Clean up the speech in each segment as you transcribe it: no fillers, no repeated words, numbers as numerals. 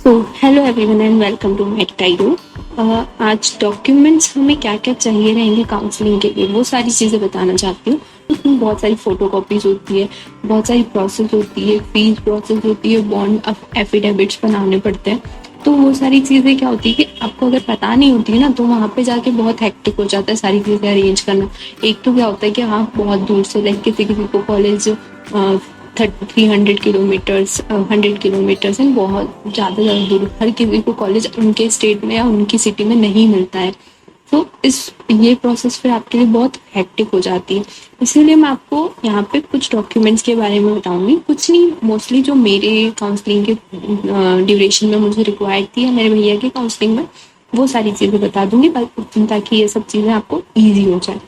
So hello everyone and welcome to my टाइडो। आज documents हमें क्या क्या चाहिए रहेंगे काउंसलिंग के लिए वो सारी चीज़ें बताना चाहती हूँ। उसमें बहुत सारी फोटो कॉपीज होती है, बहुत सारी प्रोसेस होती है, फीस प्रोसेस होती है, बॉन्ड एफिडेविट्स बनाने पड़ते हैं। तो वो सारी चीज़ें क्या होती है कि आपको अगर पता नहीं होती है ना तो वहाँ पे जाके बहुत हेक्टिक हो जाता है सारी चीज़ें अरेंज करना। एक तो क्या होता है कि हाँ बहुत दूर से लाइक किसी किसी को कॉलेज 300 किलोमीटर्स 100 किलोमीटर्स एंड बहुत ज़्यादा ज़्यादा दूर हर किसी को कॉलेज उनके स्टेट में या उनकी सिटी में नहीं मिलता है। तो इस ये प्रोसेस फिर आपके लिए बहुत हेक्टिक हो जाती है। इसीलिए मैं आपको यहाँ पे कुछ डॉक्यूमेंट्स के बारे में बताऊंगी, कुछ नहीं मोस्टली जो मेरे काउंसलिंग के ड्यूरेशन में मुझे रिक्वायर्ड थी या मेरे भैया के काउंसलिंग में वो सारी चीज़ें बता दूंगी ताकि ये सब चीज़ें आपको ईजी हो जाए।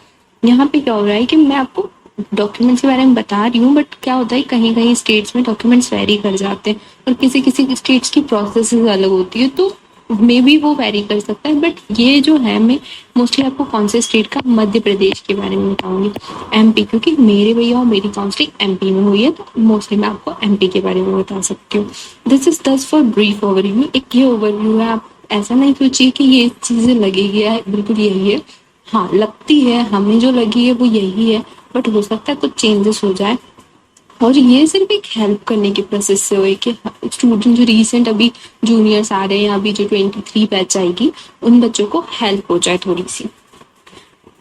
यहाँ पे क्या हो रहा है कि मैं आपको डॉक्यूमेंट्स के बारे में बता रही हूँ, बट क्या होता है कहीं कहीं स्टेट्स में डॉक्यूमेंट्स वेरी कर जाते हैं और किसी किसी स्टेट्स की प्रोसेस अलग होती है, तो मे बी वो वेरी कर सकता है। बट ये जो है मैं मोस्टली आपको कौन से स्टेट का, मध्य प्रदेश के बारे में बताऊंगी, एमपी, क्योंकि मेरे भैया और मेरी काउंसलिंग एमपी में हुई है तो मोस्टली मैं आपको एमपी के बारे में बता सकती हूँ। दिस इज दस फॉर ब्रीफ ओवरव्यू। एक ये ओवरव्यू है, आप ऐसा नहीं सोचिए कि ये चीजें लगेगी या बिल्कुल यही है। हाँ लगती है, हमें जो लगी है वो यही है, बट हो सकता है कुछ चेंजेस हो जाए। और ये सिर्फ एक हेल्प करने के प्रोसेस से हुए कि स्टूडेंट जो रिसेंट अभी जूनियर्स आ रहे हैं, अभी जो 23 बैच आएगी उन बच्चों को हेल्प हो जाए थोड़ी सी।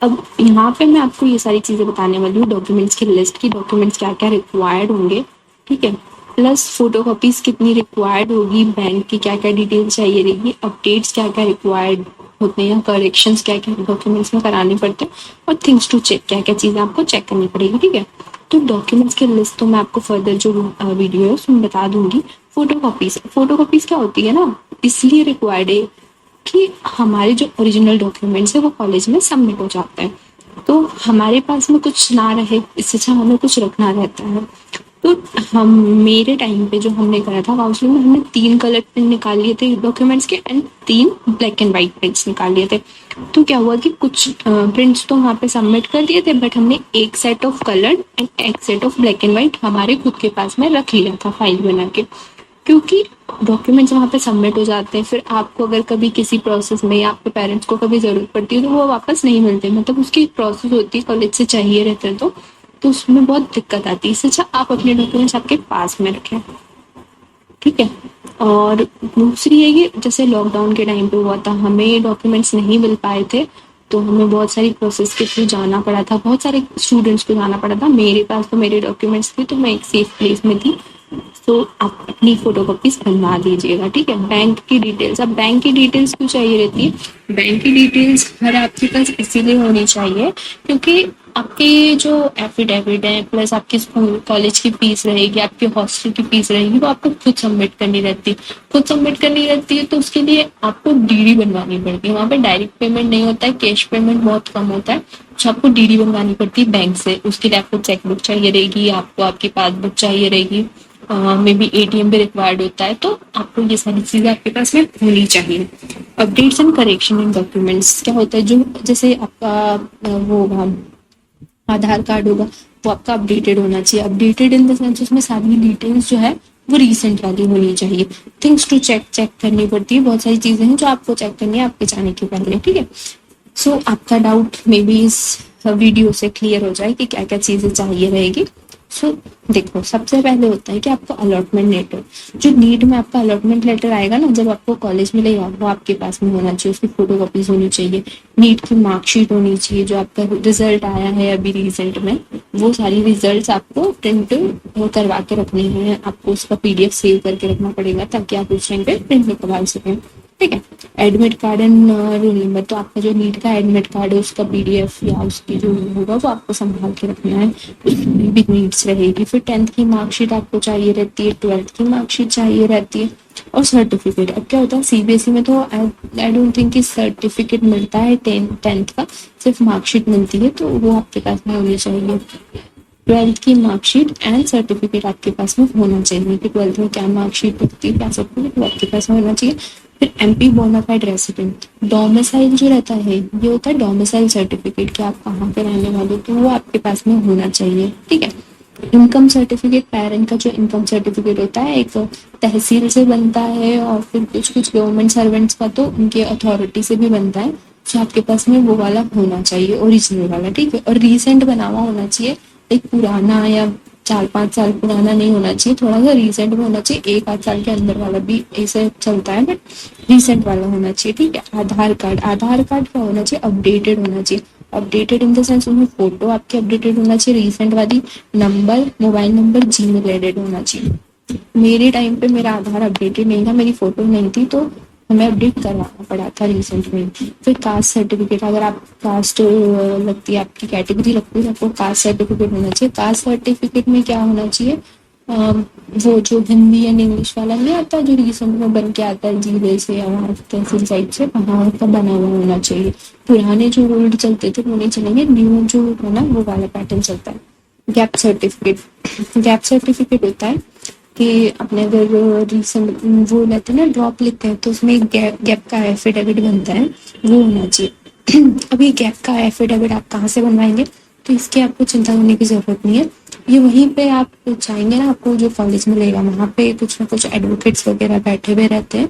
अब यहाँ पे मैं आपको ये सारी चीजें बताने वाली हूँ, डॉक्यूमेंट्स की लिस्ट की, डॉक्यूमेंट्स क्या क्या रिक्वायर्ड होंगे, ठीक है, प्लस फोटो कॉपीज कितनी रिक्वायर्ड होगी, बैंक की क्या क्या डिटेल चाहिए रहेगी, अपडेट्स क्या क्या रिक्वायर्ड होते हैं, करेक्शंस क्या क्या डॉक्यूमेंट्स में कराने पड़ते हैं, और थिंग्स टू चेक क्या क्या चीजें आपको चेक करनी पड़ेगी, ठीक है। तो डॉक्यूमेंट्स की लिस्ट तो मैं आपको फर्दर जो वीडियो है उसमें बता दूंगी। फोटो कॉपीज क्या होती है ना, इसलिए रिक्वायर्ड है कि हमारे जो ओरिजिनल डॉक्यूमेंट्स है वो कॉलेज में सबमिट हो जाते हैं, तो हमारे पास में कुछ ना रहे, इससे अच्छा हमें कुछ रखना रहता है। तो हम मेरे टाइम पे जो हमने करा था काउंसलिंग में, हमने 3 कलर प्रिंट निकाल लिए थे डॉक्यूमेंट्स के and 3 black and white prints निकाल लिए थे। तो क्या हुआ कि कुछ प्रिंट्स तो वहाँ पे सबमिट कर दिए थे, बट हमने एक सेट ऑफ कलर एंड एक set of black and white हमारे खुद के पास में रख लिया था फाइल बना के, क्योंकि डॉक्यूमेंट्स वहाँ पे सबमिट हो जाते हैं। फिर आपको अगर कभी किसी प्रोसेस में या आपके पेरेंट्स को कभी जरूरत पड़ती है तो वो वापस नहीं मिलते, मतलब उसकी एक प्रोसेस होती है, कॉलेज से चाहिए रहते हैं तो उसमें बहुत दिक्कत आती है। इससे अच्छा आप अपने डॉक्यूमेंट्स आपके पास में रखें, ठीक है। और दूसरी है कि जैसे लॉकडाउन के टाइम पे हुआ था, हमें डॉक्यूमेंट्स नहीं मिल पाए थे, तो हमें बहुत सारी प्रोसेस के थ्रू जाना पड़ा था, बहुत सारे स्टूडेंट्स को जाना पड़ा था। मेरे पास तो मेरे डॉक्यूमेंट्स थे तो मैं एक सेफ प्लेस में थी, तो आप अपनी फोटो कॉपीज बनवा दीजिएगा, ठीक है। बैंक की डिटेल्स, अब बैंक की डिटेल्स क्यों चाहिए रहती है, बैंक की डिटेल्स हर आपके पास इसीलिए होनी चाहिए क्योंकि आपके जो एफिडेविट है प्लस आपकी स्कूल कॉलेज की फीस रहेगी, आपके हॉस्टल की फीस रहेगी, वो आपको खुद सबमिट करनी रहती है। खुद सबमिट करनी रहती है तो उसके लिए आपको डीडी बनवानी पड़ती है। वहाँ पे डायरेक्ट पेमेंट नहीं होता है, कैश पेमेंट बहुत कम होता है, तो आपको डीडी बनवानी पड़ती है बैंक से। उसके लिए आपको चेकबुक चाहिए रहेगी, आपको आपकी पासबुक चाहिए रहेगी, मे बी एटीएम भी रिक्वायर्ड होता है, तो आपको ये सारी चीजें आपके पास में होनी चाहिए। Updates and correction in documents क्या होता है, जो जैसे आपका वो आधार कार्ड होगा वो आपका अपडेटेड होना चाहिए। अपडेटेड इन द सेंस उसमें सारी डिटेल्स जो है वो रिसेंट वाली होनी चाहिए। थिंग्स टू चेक चेक करनी पड़ती है, बहुत सारी चीजें हैं जो आपको चेक करनी है आपके जाने के पहले, ठीक है। सो आपका डाउट मे बी इस वीडियो से क्लियर हो जाए कि क्या क्या चीजें चाहिए रहेगी। सो देखो, सबसे पहले होता है कि आपको अलॉटमेंट लेटर, जो नीट में आपका अलॉटमेंट लेटर आएगा ना जब आपको कॉलेज मिलेगा, वो आपके पास में होना चाहिए, उसकी फोटो कॉपीज होनी चाहिए, नीट की मार्कशीट होनी चाहिए, जो आपका रिजल्ट आया है अभी रिसेंट में, वो सारी रिजल्ट आपको प्रिंट करवा के रखने हैं, आपको उसका पीडीएफ सेव करके रखना पड़ेगा ताकि आप उस टाइम पे प्रिंट निकलवा सकें, ठीक है। Admit card and roll number, तो आपका जो नीट का एडमिट कार्ड है उसका पीडीएफ या उसकी जो होगा वो आपको संभाल के रखना है, उसमें भी नीड्स रहेगी। फिर 10th की मार्कशीट आपको चाहिए रहती है, 12th की मार्कशीट चाहिए रहती है, और सर्टिफिकेट। अब क्या होता है सीबीएसई में तो आई डोंट थिंक कि सर्टिफिकेट मिलता है 10th का, सिर्फ मार्कशीट मिलती है, तो वो आपके पास में होनी चाहिए। 12th की मार्कशीट एंड सर्टिफिकेट आपके पास में होना चाहिए कि 12th में क्या मार्कशीट लगती है, क्या सर्टिफिकेट वो आपके पास में होना चाहिए। फिर एमपी बोनाफाइड रेसिडेंट, डोमिसाइल जो रहता है ये होता है डोमिसाइल सर्टिफिकेट कि आप कहाँ पे रहने वाले, तो वो आपके पास में होना चाहिए, ठीक है। इनकम सर्टिफिकेट, पेरेंट का जो इनकम सर्टिफिकेट होता है एक तहसील से बनता है, और फिर कुछ कुछ गवर्नमेंट सर्वेंट्स का तो उनके अथॉरिटी से भी बनता है। तो आपके पास में वो वाला होना चाहिए, ओरिजिनल वाला, ठीक है। और रिसेंट बना हुआ होना चाहिए, एक पुराना या 4-5 साल पुराना नहीं होना चाहिए, थोड़ा सा रिसेंट में होना चाहिए, 1-8 साल के अंदर वाला भी ऐसे चलता है, बट रिसेंट वाला होना चाहिए, ठीक है। आधार कार्ड, आधार कार्ड क्या होना चाहिए, अपडेटेड होना चाहिए। अपडेटेड इन द सेंस उसमें फोटो आपकी अपडेटेड होना चाहिए, रिसेंट वाली, number, mobile number, Gmail added होना चाहिए। मेरे टाइम पे मेरा आधार अपडेटेड नहीं था, मेरी फोटो नहीं थी, तो हमें अपडेट करवाना पड़ा था रिसेंट में। फिर कास्ट सर्टिफिकेट, अगर आप कास्ट लगती है, आपकी कैटेगरी लगती है, आपको कास्ट सर्टिफिकेट होना चाहिए। कास्ट सर्टिफिकेट में क्या होना चाहिए, वो जो हिंदी एंड इंग्लिश वाला नहीं आता जो रिसेंट में बन के आता है जिले से या वहाँ तहसील साइड से, वहाँ का बना हुआ होना चाहिए। पुराने जो ओल्ड चलते थे वो नहीं चलेंगे, न्यू जो है ना वो वाला पैटर्न चलता है। गैप सर्टिफिकेट, गैप सर्टिफिकेट होता है कि अपने अगर रिसेंट वो लेते हैं ना, ड्रॉप लेते हैं, तो उसमें गैप गैप का एफिडेविट बनता है, वो होना चाहिए। अब ये गैप का एफिडेविट आप कहाँ से बनवाएंगे, तो इसकी आपको चिंता करने की जरूरत नहीं है। ये वहीं पे आप चाहेंगे ना, आपको जो कॉलेज मिलेगा वहाँ पे कुछ ना कुछ एडवोकेट्स वगैरह बैठे हुए रहते हैं,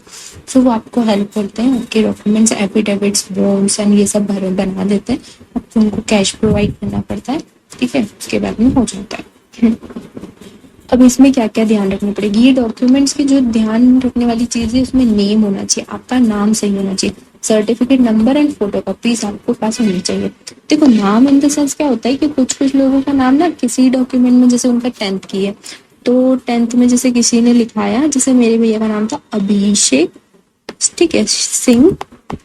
तो वो आपको हेल्प करते हैं, आपके डॉक्यूमेंट्स, एफिडेविट्स, बॉन्ड्स एंड ये सब भर बना देते हैं। आपको उनको कैश प्रोवाइड करना पड़ता है, ठीक है, उसके बाद में हो जाता है। अब इसमें क्या क्या ध्यान रखना पड़ेगी, ये डॉक्यूमेंट्स की जो ध्यान रखने वाली चीज है, उसमें नेम होना चाहिए, आपका नाम सही होना चाहिए, certificate number and photo copies आपको पास होनी चाहिए। देखो नाम इन द सेंस क्या होता है कि कुछ कुछ लोगों का नाम ना किसी डॉक्यूमेंट में, जैसे उनका 10th की है, तो 10th में जैसे किसी ने लिखाया, जैसे मेरे भैया का नाम था अभिषेक, ठीक है, सिंह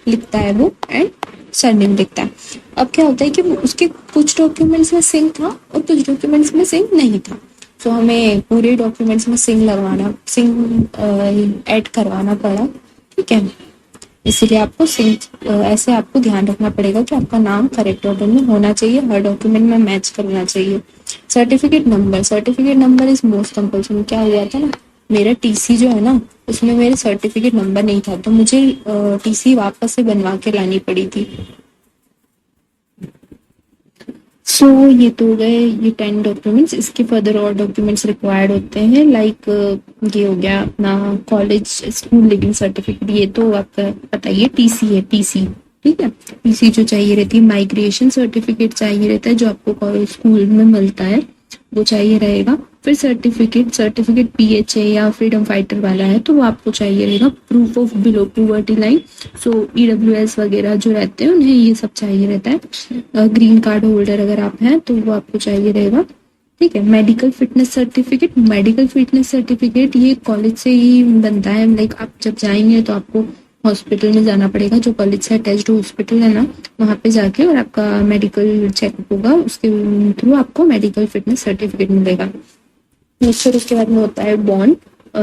लिखता है वो, एंड सरनेम लिखता है। अब क्या होता है कि उसके कुछ डॉक्यूमेंट्स में सिंह था और कुछ डॉक्यूमेंट्स में सिंह नहीं था, तो हमें पूरे डॉक्यूमेंट्स में सिंह लगवाना, सिंह ऐड करवाना पड़ा, ठीक है। इसीलिए आपको सिंह ऐसे आपको ध्यान रखना पड़ेगा कि आपका नाम करेक्ट ऑर्डर में होना चाहिए, हर डॉक्यूमेंट में मैच करना चाहिए। Certificate number, certificate number is most compulsory. क्या हुआ था ना, मेरा टीसी जो है ना उसमें मेरे सर्टिफिकेट नंबर नहीं था, तो मुझे टीसी वापस से बनवा के लानी पड़ी थी। सो ये तो हो गए ये 10 डॉक्यूमेंट्स। इसके फर्दर और डॉक्यूमेंट्स रिक्वायर्ड होते हैं, लाइक ये हो गया अपना कॉलेज स्कूल लिविंग सर्टिफिकेट, ये तो आपका पता ही है, टीसी है, टीसी, ठीक है। टीसी जो चाहिए रहती है, माइग्रेशन सर्टिफिकेट चाहिए रहता है जो आपको स्कूल में मिलता है, वो चाहिए रहेगा। फिर सर्टिफिकेट, सर्टिफिकेट पीएचए या फ्रीडम फाइटर वाला है तो वो आपको चाहिए रहेगा। Proof of below poverty line, so EWS वगैरह जो रहते हैं उन्हें ये सब चाहिए रहता है। ग्रीन कार्ड होल्डर अगर आप हैं तो वो आपको चाहिए रहेगा, ठीक है। Medical fitness certificate, medical fitness certificate ये कॉलेज से ही बनता है, लाइक आप जब जाएंगे तो आपको हॉस्पिटल में जाना पड़ेगा, जो कॉलेज से अटैच्ड हॉस्पिटल है ना, वहाँ पे जाके और आपका मेडिकल चेकअप होगा, उसके थ्रू आपको मेडिकल फिटनेस सर्टिफिकेट मिलेगा। फिर उसके बाद में होता है bond,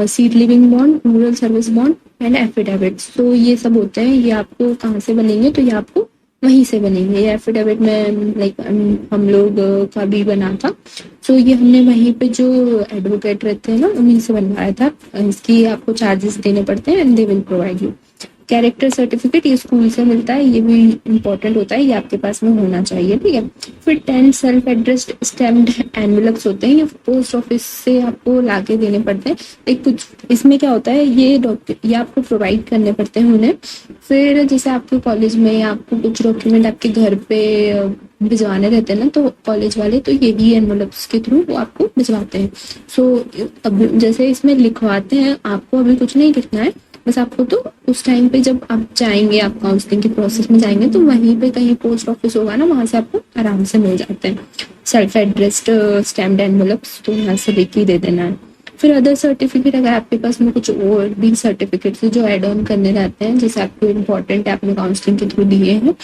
seat living bond, rural service bond and affidavits. तो ये सब होते हैं, ये आपको कहाँ से बनेंगे, तो ये आपको वहीं से बनेंगे। ये एफिडेविट में लाइक हम लोग का भी बना था, तो ये हमने वहीं पे जो एडवोकेट रहते हैं ना उन्हीं से बनवाया था। इसकी आपको चार्जेस देने पड़ते हैं and they will provide you. Character certificate ये स्कूल से मिलता है, ये भी इम्पोर्टेंट होता है, ये आपके पास में होना चाहिए, ठीक है। फिर 10 सेल्फ एड्रेस्ड स्टैम्प्ड एनवेलप्स होते हैं, ये पोस्ट ऑफिस से आपको लाके देने पड़ते हैं। एक कुछ इसमें क्या होता है, ये आपको प्रोवाइड करने पड़ते हैं उन्हें। फिर जैसे आपके कॉलेज में आपको कुछ डॉक्यूमेंट आपके घर पे भिजवाने रहते हैं ना, तो कॉलेज वाले तो यही एनवेलप्स के थ्रू वो आपको भिजवाते हैं। सो अब जैसे इसमें लिखवाते हैं, आपको अभी कुछ नहीं लिखना है, बस आपको तो उस टाइम पे जब आप जाएंगे, आप काउंसलिंग के प्रोसेस में जाएंगे, तो वहीं पे कहीं पोस्ट ऑफिस होगा ना, वहां से आपको आराम से मिल जाते हैं सेल्फ एड्रेस्ड स्टैम्प्ड एनवेलप्स, तो वहां से लेके ही दे देना है। फिर अदर सर्टिफिकेट, अगर आपके पास में कुछ और भी सर्टिफिकेट जो ऐड ऑन करने रहते हैं, जैसे आपको इम्पोर्टेंट है, आपने काउंसलिंग के थ्रू दिए हैं,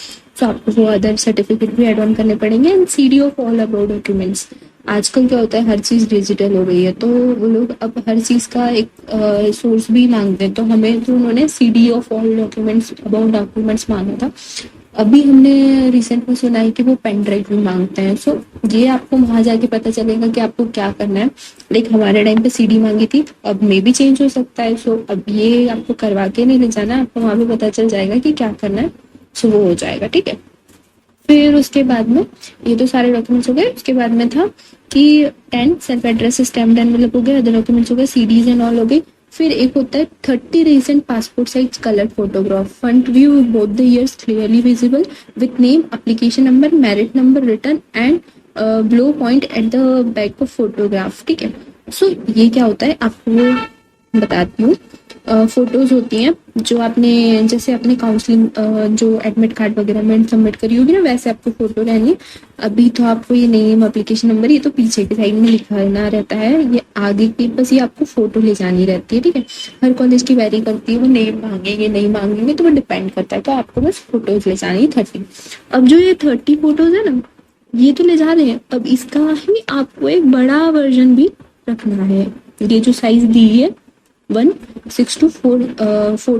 तो आपको वो अदर सर्टिफिकेट भी ऐड ऑन करने पड़ेंगे। And CD of all about documents, आजकल क्या होता है हर चीज डिजिटल हो गई है, तो वो लोग अब हर चीज का एक सोर्स भी मांगते हैं, तो हमें तो उन्होंने CD of all documents about documents मांगा था। अभी हमने रिसेंट में सुना है कि वो पेन ड्राइव भी मांगते हैं। सो ये आपको वहां जाके पता चलेगा कि आपको क्या करना है। लाइक हमारे टाइम पे सीडी मांगी थी, अब मे भी चेंज हो सकता है। सो अब ये आपको करवा के नहीं ले जाना, आपको वहां पे पता चल जाएगा कि क्या करना है, सो वो हो जाएगा, ठीक है। फिर उसके बाद में ये तो सारे डॉक्यूमेंट्स हो गए। उसके बाद में था कि 10 सेल्फ एड्रेस स्टैम्प्ड एनवेलप हो गया, अदर डॉक्यूमेंट्स हो गए, सीडीज एंड ऑल हो गई। फिर एक होता है 30 recent passport size colored photograph, front view both the years clearly visible with name, application number, merit number written and blow point at the back of photograph। ठीक है, सो ये क्या होता है आपको बताती हूँ। फोटोज होती हैं जो आपने जैसे अपने काउंसलिंग जो एडमिट कार्ड वगैरह में सबमिट करी होगी ना, वैसे आपको फोटो रहनी है। अभी तो आपको ये नेम, एप्लीकेशन नंबर ये तो पीछे की साइड में लिखा रहता है, ये आगे की बस ये आपको फोटो ले जानी रहती है। ठीक है, हर कॉलेज की वेरी करती है, वो नेम मांगेंगे नहीं मांगेंगे तो वो डिपेंड करता है। तो आपको बस फोटोज ले जानी है 30। अब जो ये 30 फोटोज है ना, ये तो ले जा रहे हैं, अब इसका ही आपको एक बड़ा वर्जन भी रखना है। ये जो साइज दी है 4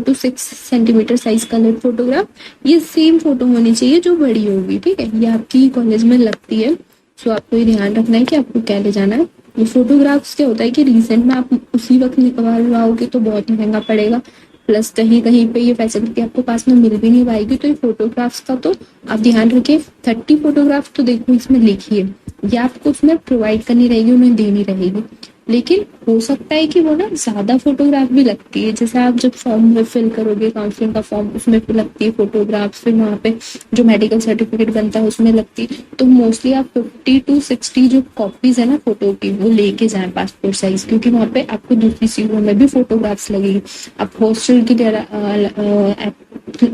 to 6 साइज कलर फोटोग्राफ, ये सेम फोटो होनी चाहिए जो बड़ी होगी। ठीक है, ये आपकी कॉलेज में लगती है, सो आपको ये ध्यान रखना है कि आपको क्या ले जाना है। ये फोटोग्राफ्स क्या होता है कि रिसेंट में आप उसी वक्त निकलवाओगे तो बहुत महंगा पड़ेगा, प्लस कहीं कहीं पे ये फैसिलिटी आपको पास में मिल भी नहीं पाएगी। तो ये फोटोग्राफ्स का तो आप ध्यान रखिए। 30 फोटोग्राफ तो देखो इसमें लिखिए, ये आपको उसमें प्रोवाइड करनी रहेगी, उन्हें देनी रहेगी। लेकिन हो सकता है कि वो ना ज्यादा फोटोग्राफ भी लगती है, जैसे आप जब फॉर्म में फिल करोगे काउंसलिंग का फॉर्म, उसमें भी लगती है फोटोग्राफ, फिर वहाँ पे जो मेडिकल सर्टिफिकेट बनता है उसमें लगती है। तो मोस्टली आप 50 to 60 जो कॉपीज है ना फोटो की वो लेके जाए पासपोर्ट साइज, क्योंकि वहाँ पे आपको दूसरी सीटों में भी फोटोग्राफ्स लगेगी। आप हॉस्टल के लिए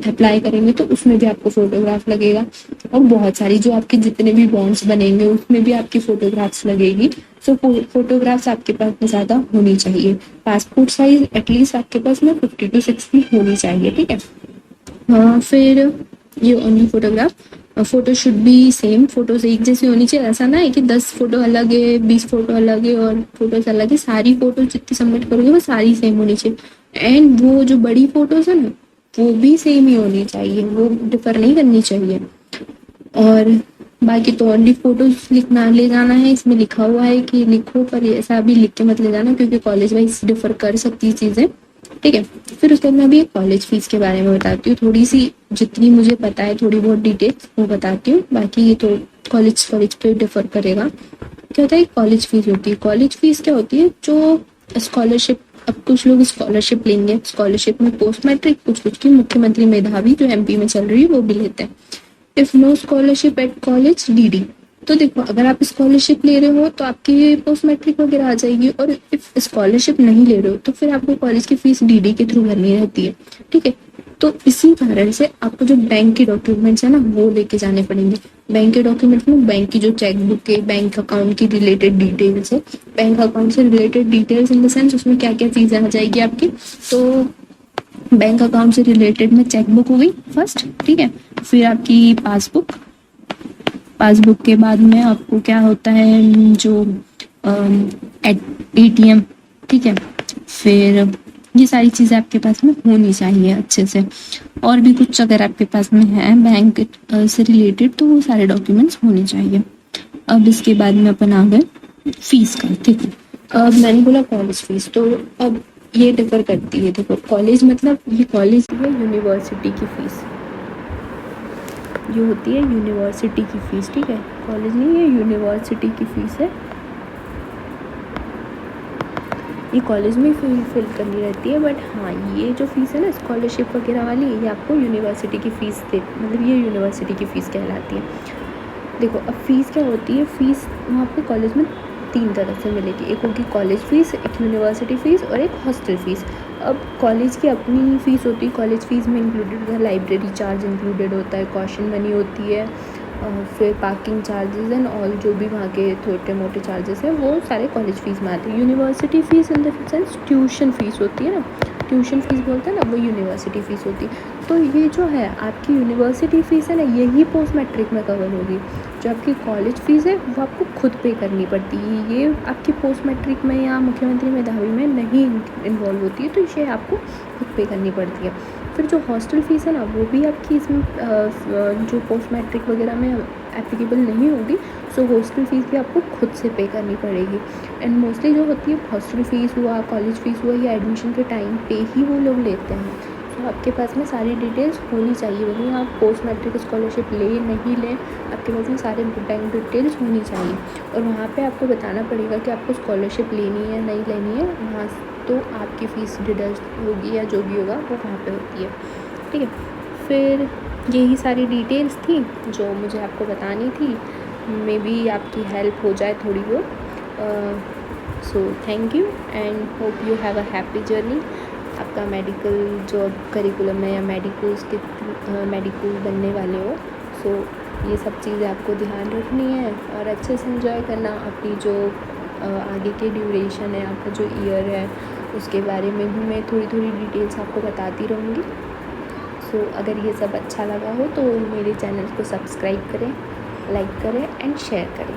अप्लाई करेंगे तो उसमें भी आपको फोटोग्राफ लगेगा, और बहुत सारी जो आपके जितने भी बॉन्ड्स बनेंगे उसमें भी आपकी फोटोग्राफ्स लगेगी। सो फोटोग्राफ्स आपके पास में ज्यादा होनी चाहिए। पासपोर्ट साइज एटलीस्ट आपके पास में 50 to 60 होनी चाहिए। ठीक है, फिर ये only photograph, photo should be same, photos एक जैसी होनी चाहिए। ऐसा ना है कि 10 फोटो अलग है, 20 फोटो अलग है और फोटोज अलग है। सारी फोटो जितनी सबमिट करोगे वो सारी सेम होनी चाहिए। एंड वो जो बड़ी फोटोज है ना वो भी सेम ही होनी चाहिए, वो डिफर नहीं करनी चाहिए। और बाकी तो ओनली फोटोज लिखना ले जाना है, इसमें लिखा हुआ है कि लिखो, पर ऐसा अभी लिख के मत ले जाना क्योंकि कॉलेज वाइज डिफर कर सकती है चीजें। ठीक है, फिर उसके बाद मैं अभी कॉलेज फीस के बारे में बताती हूँ, थोड़ी सी जितनी मुझे पता है, थोड़ी बहुत डिटेल्स वो बताती हूँ, बाकी ये तो कॉलेज कॉलेज पे डिफर करेगा। क्या होता है कॉलेज फीस होती है, कॉलेज फीस क्या होती है जो स्कॉलरशिप, अब कुछ लोग स्कॉलरशिप लेंगे, स्कॉलरशिप में पोस्ट मैट्रिक, कुछ की मुख्यमंत्री मेधावी जो एमपी में चल रही है वो भी लेते हैं। If no scholarship at college DD, तो देखो अगर आप स्कॉलरशिप ले रहे हो तो आपकी पोस्ट मैट्रिक वगैरह आ जाएगी, और इफ स्कॉलरशिप नहीं ले रहे हो तो फिर आपको कॉलेज की फीस डीडी के थ्रू भरनी रहती है। ठीक है, तो इसी कारण से आपको जो बैंक के डॉक्यूमेंट्स है ना वो लेके जाने पड़ेंगे। बैंक के डॉक्यूमेंट्स में बैंक की जो चेकबुक है, बैंक अकाउंट की रिलेटेड डिटेल्स है, बैंक अकाउंट से related details in the sense उसमें क्या क्या चीजें आ जाएगी आपकी। तो बैंक अकाउंट से रिलेटेड में चेकबुक हो गई फर्स्ट। ठीक है, फिर आपकी पासबुक, पासबुक के बाद में आपको क्या होता है जो एटीएम। ठीक है, फिर ये सारी चीज़ें आपके पास में होनी चाहिए अच्छे से, और भी कुछ अगर आपके पास में है बैंक से रिलेटेड तो वो सारे डॉक्यूमेंट्स होने चाहिए। अब इसके बाद में अपन आ गए फीस का। ठीक है, अब मैंने बोला कॉलेज फीस, तो अब ये डिफर करती है। देखो कॉलेज मतलब ये कॉलेज है यूनिवर्सिटी की फीस, ये होती है यूनिवर्सिटी की फीस। ठीक है, कॉलेज नहीं है, यूनिवर्सिटी की फीस है, ये कॉलेज में फिल करनी रहती है। बट हाँ ये जो फीस है ना स्कॉलरशिप वगैरह वाली, ये आपको यूनिवर्सिटी की फीस दे, मतलब ये यूनिवर्सिटी की फ़ीस कहलाती है। देखो अब फीस क्या होती है, फीस वहाँ पे कॉलेज में 3 तरह से मिलेगी, एक होगी कॉलेज फीस, एक यूनिवर्सिटी फ़ीस और एक हॉस्टल फ़ीस। अब कॉलेज की अपनी फ़ीस होती है, कॉलेज फ़ीस में इंक्लूडेड होता है लाइब्रेरी चार्ज इंक्लूडेड होता है, कॉशन मनी होती है, फिर पार्किंग चार्जेस एंड ऑल जो भी वहाँ के छोटे मोटे चार्जेस हैं वो सारे कॉलेज फ़ीस में आते हैं। University fees in the sense tuition fees होती है ना, ट्यूशन फ़ीस बोलते हैं ना, वो यूनिवर्सिटी फ़ीस होती है। तो ये जो है आपकी यूनिवर्सिटी फ़ीस है ना, यही पोस्ट मैट्रिक में कवर होगी। जो आपकी कॉलेज फ़ीस है वो आपको खुद पे करनी पड़ती है, ये आपकी पोस्ट मैट्रिक में या मुख्यमंत्री मेधावी में नहीं इन्वॉल्व होती है, तो ये आपको खुद पे करनी पड़ती है। फिर जो हॉस्टल फ़ीस है ना वो भी आपकी इसमें जो पोस्ट मैट्रिक वगैरह में एप्लीकेबल नहीं होगी, सो हॉस्टल फ़ीस भी आपको खुद से पे करनी पड़ेगी। एंड मोस्टली जो होती है हॉस्टल फ़ीस हुआ, कॉलेज फ़ीस हुआ, या एडमिशन के टाइम पे ही वो लोग लेते हैं। तो आपके पास में सारी डिटेल्स होनी चाहिए, वहीं आप पोस्ट मैट्रिक स्कॉलरशिप लें नहीं लें, आपके पास में सारे बैंक डिटेल्स होनी चाहिए। और वहाँ पे आपको बताना पड़ेगा कि आपको स्कॉलरशिप लेनी है नहीं लेनी है, वहाँ तो आपकी फ़ीस डिडक्ट होगी या जो भी होगा वो वहाँ पे होती है, ठीक है। फिर यही सारी डिटेल्स थी जो मुझे आपको बतानी थी, मे बी आपकी हेल्प हो जाए थोड़ी बहुत। So thank you and hope you have a happy journey. आपका मेडिकल जो अब करिकुलम है या मेडिकल बनने वाले हो, सो ये सब चीज़ें आपको ध्यान रखनी है और अच्छे से एंजॉय करना। अपनी जो आगे के ड्यूरेशन है, आपका जो ईयर है, उसके बारे में भी मैं थोड़ी थोड़ी डिटेल्स आपको बताती रहूँगी। सो अगर ये सब अच्छा लगा हो तो मेरे चैनल को सब्सक्राइब करें, लाइक करें एंड शेयर करें।